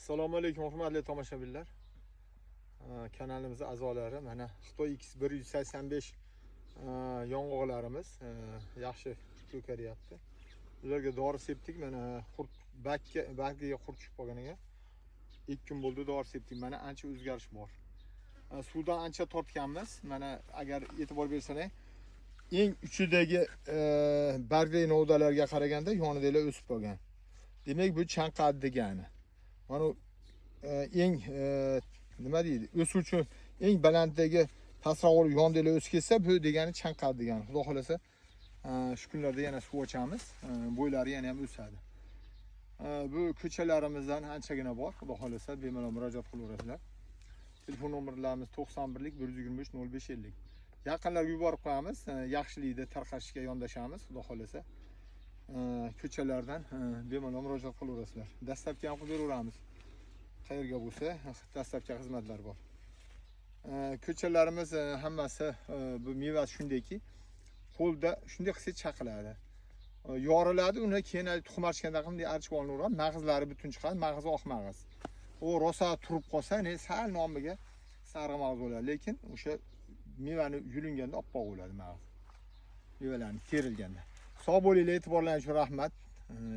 Assalomu alaykum hurmatli tomoshabinlar. Kanalimiz a'zolari, mana Xitoy X185 yong'oqlarimiz yaxshi ko'karyapti. Ularga dori sepdik, mana qurt bagiga qurt tushib qolgan ekan. 2 kun bo'ldi dori sepdik. Mana ancha o'zgarish bor. Suvdan ancha tortganmiz. Mana agar e'tibor bersangiz, eng uchidagi bargli novdalarga qaraganda yonidagilar o'sib qolgan. Demak, bu chanqadi degani. Mana eng nima deydi? O'suvchi eng balanddagi pastroq yondagilar o'sib ketsa, bu degani chanqadi degani. Xudo xolasa, shu kunlarda yana suv ochamiz, bo'ylari yana ham o'sadi. Bu ko'chalarimizdan anchagina bor. Xudo xolasa, bemalol murojaat qilaverasizlar. Telefon nomerlarimiz 91 125 0550. Yaqinlarga yuborib qo'yamiz. Yaxshilikda tarqashishga yondashamiz. Xudo xolasa, ko'chalardan bemalol murojaat qilaverasizlar. Dastlabki ham qilib beraveramiz. Qayerga bo'lsa, dastlabki xizmatlar bor. Ko'chalarimiz hammasi bu mevasi shundayki, qo'lda shunday qilsa chaqiladi. Yoriladi, uni keyin tuxum archganda qilib archib olinaveradi. Mag'izlari butun chiqadi, mag'iz oq mag'iz. U rosa turib qolsa, sal nomiga sariq mag'iz bo'ladi, lekin o'sha mevani yulinganda oppoq bo'ladi mag'iz. Mevalarni terilganda. Sog' bo'linglar, e'tiborlaringiz uchun rahmat.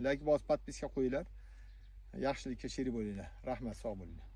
Like bosib, podpiska qo'yinglar. Yaxshilikka sherik bo'linglar. Rahmat, sog' bo'linglar.